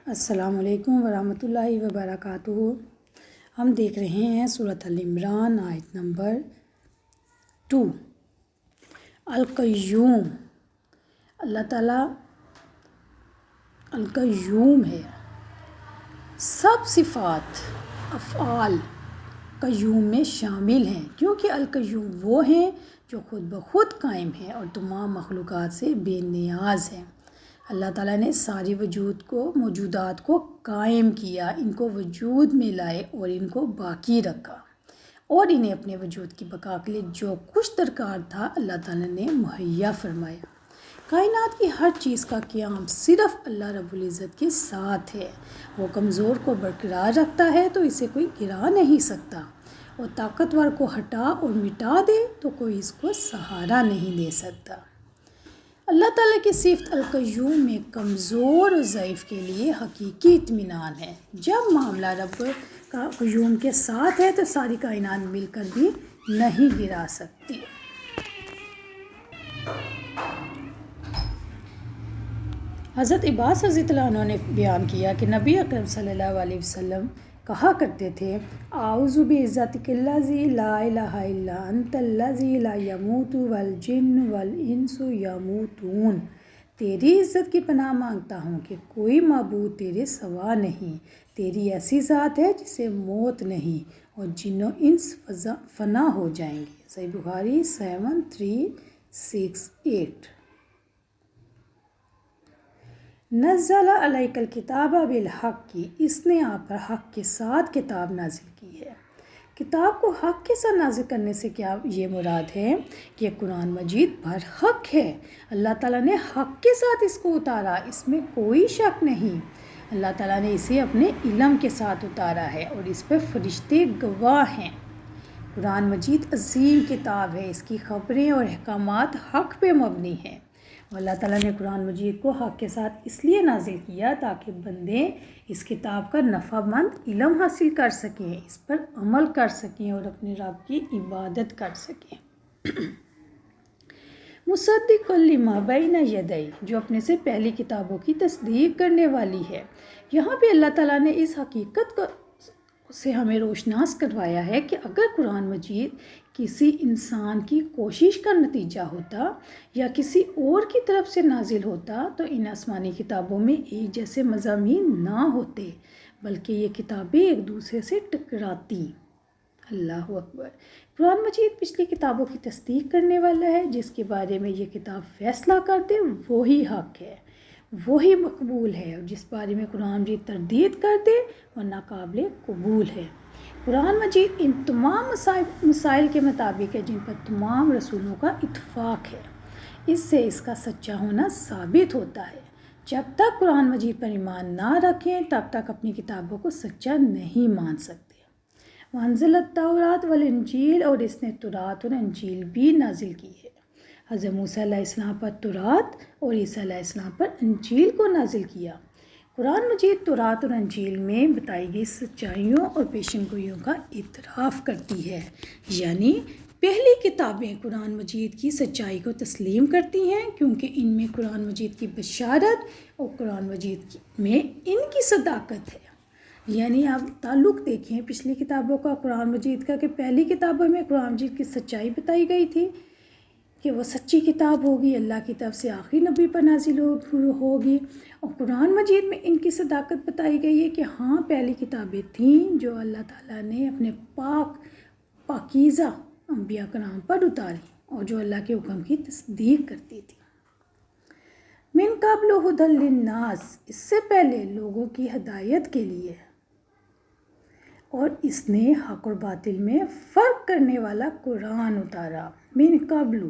السلام علیکم ورحمۃ اللہ وبرکاتہ۔ ہم دیکھ رہے ہیں سورۃ ال عمران آیت نمبر 2۔ القیوم، اللہ تعالیٰ القیوم ہے۔ سب صفات افعال قیوم میں شامل ہیں، کیونکہ القیوم وہ ہیں جو خود بخود قائم ہیں اور تمام مخلوقات سے بے نیاز ہیں۔ اللہ تعالیٰ نے ساری موجودات کو قائم کیا، ان کو وجود میں لائے اور ان کو باقی رکھا، اور انہیں اپنے وجود کی بقا کے لیے جو کچھ درکار تھا اللہ تعالیٰ نے مہیا فرمایا۔ کائنات کی ہر چیز کا قیام صرف اللہ رب العزت کے ساتھ ہے۔ وہ کمزور کو برقرار رکھتا ہے تو اسے کوئی گرا نہیں سکتا، اور طاقتور کو ہٹا اور مٹا دے تو کوئی اس کو سہارا نہیں دے سکتا۔ اللہ تعالیٰ کی صفت القیوم میں کمزور اور ضعیف کے لیے حقیقی اطمینان ہے۔ جب معاملہ رب کا قیوم کے ساتھ ہے تو ساری کائنات مل کر بھی نہیں گرا سکتی۔ حضرت عباس رضی اللہ عنہ نے بیان کیا کہ نبی اکرم صلی اللہ علیہ وسلم کہا کرتے تھے، اعوذ بعزتک الذی لا الہ الا انت الذی لا یموت والجن والانس یموتون۔ تیری عزت کی پناہ مانگتا ہوں کہ کوئی معبود تیرے سوا نہیں، تیری ایسی ذات ہے جسے موت نہیں، اور جن و انس فنا ہو جائیں گے۔ صحیح بخاری 7368۔ نزل علیک الکتاب بالحق، اس نے آپ پر حق کے ساتھ کتاب نازل کی ہے۔ کتاب کو حق کے ساتھ نازل کرنے سے کیا یہ مراد ہے کہ قرآن مجید برحق ہے۔ اللہ تعالیٰ نے حق کے ساتھ اس کو اتارا، اس میں کوئی شک نہیں۔ اللہ تعالیٰ نے اسے اپنے علم کے ساتھ اتارا ہے اور اس پر فرشتے گواہ ہیں۔ قرآن مجید عظیم کتاب ہے، اس کی خبریں اور احکامات حق پہ مبنی ہیں۔ اللہ تعالیٰ نے قرآن مجید کو حق کے ساتھ اس لیے نازل کیا تاکہ بندے اس کتاب کا نفع مند علم حاصل کر سکیں، اس پر عمل کر سکیں اور اپنے رب کی عبادت کر سکیں۔ مصدق لما بین یدی، جو اپنے سے پہلی کتابوں کی تصدیق کرنے والی ہے۔ یہاں پہ اللہ تعالیٰ نے اس حقیقت سے ہمیں روشناس کروایا ہے کہ اگر قرآن مجید کسی انسان کی کوشش کا نتیجہ ہوتا یا کسی اور کی طرف سے نازل ہوتا تو ان آسمانی کتابوں میں ایک جیسے مضامین نہ ہوتے، بلکہ یہ کتابیں ایک دوسرے سے ٹکراتی۔ اللہ اکبر۔ قرآن مجید پچھلی کتابوں کی تصدیق کرنے والا ہے، جس کے بارے میں یہ کتاب فیصلہ کر دے وہی حق ہے، وہی مقبول ہے، اور جس بارے میں قرآن مجید تردید کر دے وہ ناقابل قبول ہے۔ قرآن مجید ان تمام مسائل کے مطابق ہے جن پر تمام رسولوں کا اتفاق ہے۔ اس سے اس کا سچا ہونا ثابت ہوتا ہے۔ جب تک قرآن مجید پر ایمان نہ رکھیں تب تک اپنی کتابوں کو سچا نہیں مان سکتے۔ وانزل التوراۃ والانجیل، اور اس نے تورات اور انجیل بھی نازل کی ہے۔ حضرت موسیٰ علیہ السلام پر تورات اور عیسیٰ علیہ السلام پر انجیل کو نازل کیا۔ قرآن مجید تورات اور انجیل میں بتائی گئی سچائیوں اور پیشن گوئیوں کا اعتراف کرتی ہے، یعنی پہلی کتابیں قرآن مجید کی سچائی کو تسلیم کرتی ہیں، کیونکہ ان میں قرآن مجید کی بشارت اور قرآن مجید میں ان کی صداقت ہے۔ یعنی آپ تعلق دیکھیں پچھلی کتابوں کا قرآن مجید کا، کہ پہلی کتابوں میں قرآن مجید کی سچائی بتائی گئی تھی کہ وہ سچی کتاب ہوگی، اللہ کی طرف سے آخری نبی پر نازل ہوگی، اور قرآن مجید میں ان کی صداقت بتائی گئی ہے کہ ہاں پہلی کتابیں تھیں جو اللہ تعالیٰ نے اپنے پاکیزہ انبیاء کرام پر اتاری اور جو اللہ کے حکم کی تصدیق کرتی تھی۔ من قبل ھدی للناس، اس سے پہلے لوگوں کی ہدایت کے لیے، اور اس نے حق اور باطل میں فرق کرنے والا قرآن اتارا۔ من قبل،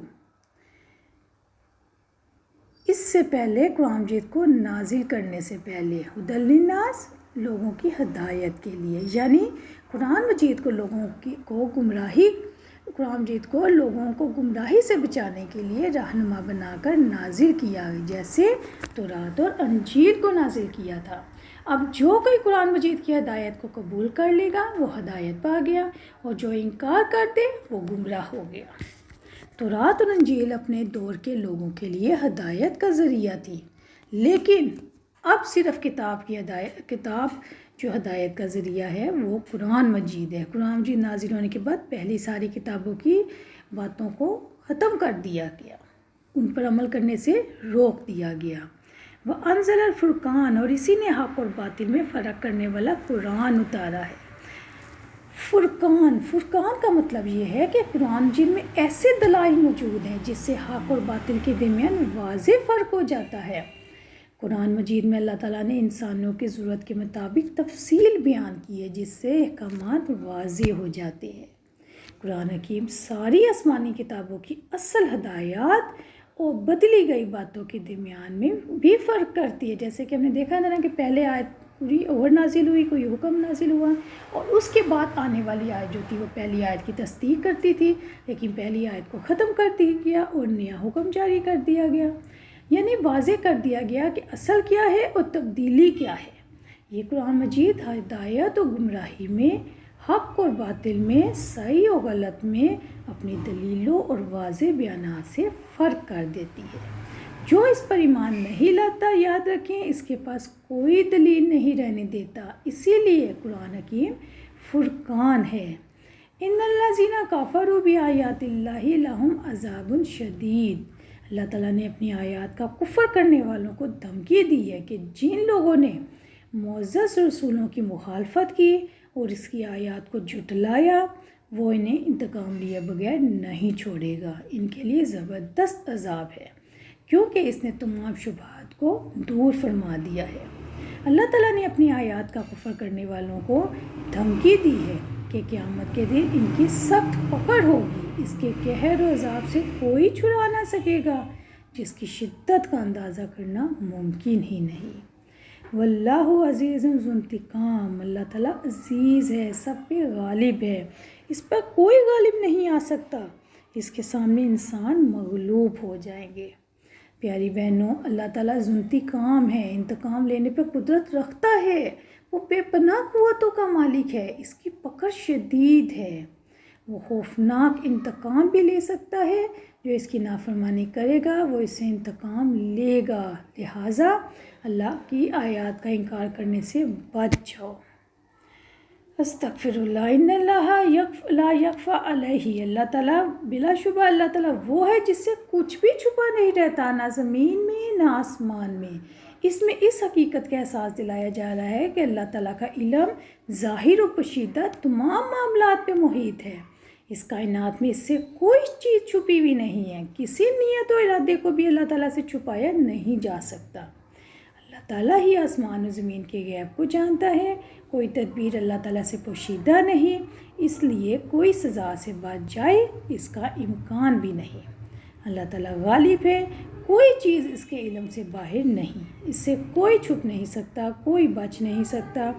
اس سے پہلے قرآن مجید کو نازل کرنے سے پہلے، ھدی للناس، لوگوں کی ہدایت کے لیے، یعنی قرآن مجید کو لوگوں کو گمراہی سے بچانے کے لیے رہنما بنا کر نازل کیا، جیسے تورات اور انجیل کو نازل کیا تھا۔ اب جو کوئی قرآن مجید کی ہدایت کو قبول کر لے گا وہ ہدایت پا گیا، اور جو انکار کر دے وہ گمراہ ہو گیا۔ تورات اور انجیل اپنے دور کے لوگوں کے لیے ہدایت کا ذریعہ تھی، لیکن اب صرف کتاب جو ہدایت کا ذریعہ ہے وہ قرآن مجید ہے۔ قرآن مجید نازل ہونے کے بعد پہلی ساری کتابوں کی باتوں کو ختم کر دیا گیا، ان پر عمل کرنے سے روک دیا گیا۔ وَأَنزَلَ الْفُرْقَانَ، اور اسی نے حق اور باطل میں فرق کرنے والا قرآن اتارا ہے۔ فرقان کا مطلب یہ ہے کہ قرآن مجید میں ایسے دلائل موجود ہیں جس سے حق اور باطل کے درمیان واضح فرق ہو جاتا ہے۔ قرآن مجید میں اللہ تعالیٰ نے انسانوں کی ضرورت کے مطابق تفصیل بیان کی ہے جس سے احکامات واضح ہو جاتے ہیں۔ قرآن حکیم ساری آسمانی کتابوں کی اصل ہدایات اور بدلی گئی باتوں کے درمیان میں بھی فرق کرتی ہے، جیسے کہ ہم نے دیکھا تھا نا کہ پہلے آیت پوری اور نازل ہوئی، کوئی حکم نازل ہوا، اور اس کے بعد آنے والی آیت جو تھی وہ پہلی آیت کی تصدیق کرتی تھی، لیکن پہلی آیت کو ختم کر دیا گیا اور نیا حکم جاری کر دیا گیا، یعنی واضح کر دیا گیا کہ اصل کیا ہے اور تبدیلی کیا ہے۔ یہ قرآن مجید ہدایت و گمراہی میں، حق اور باطل میں، صحیح و غلط میں اپنی دلیلوں اور واضح بیانات سے فرق کر دیتی ہے۔ جو اس پر ایمان نہیں لاتا، یاد رکھیں، اس کے پاس کوئی دلیل نہیں رہنے دیتا، اسی لیے قرآن حکیم فرقان ہے۔ ان الذین کفروا بآیات اللہ لہم عذاب شدید، اللہ تعالیٰ نے اپنی آیات کا کفر کرنے والوں کو دھمکی دی ہے کہ جن لوگوں نے معزز رسولوں کی مخالفت کی اور اس کی آیات کو جھٹلایا، وہ انہیں انتقام لیے بغیر نہیں چھوڑے گا، ان کے لیے زبردست عذاب ہے، کیونکہ اس نے تمام شبہات کو دور فرما دیا ہے۔ اللہ تعالیٰ نے اپنی آیات کا کفر کرنے والوں کو دھمکی دی ہے کہ قیامت کے دن ان کی سخت پکڑ ہوگی، اس کے قہر و عذاب سے کوئی چھڑا نہ سکے گا، جس کی شدت کا اندازہ کرنا ممکن ہی نہیں۔ واللہ عزیز ذو انتقام، اللہ تعالیٰ عزیز ہے، سب پہ غالب ہے، اس پر کوئی غالب نہیں آ سکتا، اس کے سامنے انسان مغلوب ہو جائیں گے۔ پیاری بہنوں، اللہ تعالیٰ ذو انتقام ہے، انتقام لینے پہ قدرت رکھتا ہے، وہ بے پناہ قوتوں کا مالک ہے، اس کی پکڑ شدید ہے، وہ خوفناک انتقام بھی لے سکتا ہے، جو اس کی نافرمانی کرے گا وہ اس سے انتقام لے گا، لہٰذا اللہ کی آیات کا انکار کرنے سے بچ جاؤ۔ استغفر اللہ، ان اللہ لا یخفی علیہ، اللہ تعالیٰ بلا شبہ اللہ تعالیٰ وہ ہے جس سے کچھ بھی چھپا نہیں رہتا، نہ زمین میں نہ آسمان میں۔ اس میں اس حقیقت کا احساس دلایا جا رہا ہے کہ اللہ تعالیٰ کا علم ظاہر و پوشیدہ تمام معاملات پہ محیط ہے، اس کائنات میں اس سے کوئی چیز چھپی ہوئی نہیں ہے، کسی نیت و ارادے کو بھی اللہ تعالیٰ سے چھپایا نہیں جا سکتا۔ اللہ تعالیٰ ہی آسمان و زمین کے غیب کو جانتا ہے، کوئی تدبیر اللہ تعالیٰ سے پوشیدہ نہیں، اس لیے کوئی سزا سے بچ جائے اس کا امکان بھی نہیں۔ اللہ تعالیٰ غالب ہے، کوئی چیز اس کے علم سے باہر نہیں، اس سے کوئی چھپ نہیں سکتا، کوئی بچ نہیں سکتا،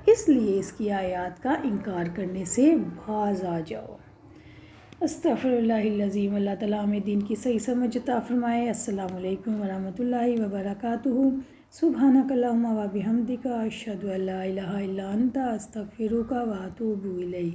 اس لیے اس کی آیات کا انکار کرنے سے باز آ جاؤ۔ استغفر اللہ العظیم، اللہ تعالیٰ ہمیں دین کی صحیح سمجھ عطا فرمائے۔ السلام علیکم ورحمۃ اللہ وبرکاتہ۔ سبحانک اللہم و بحمدک، اشہد ان لا الہ الا انت، استغفرک و اتوب الیک۔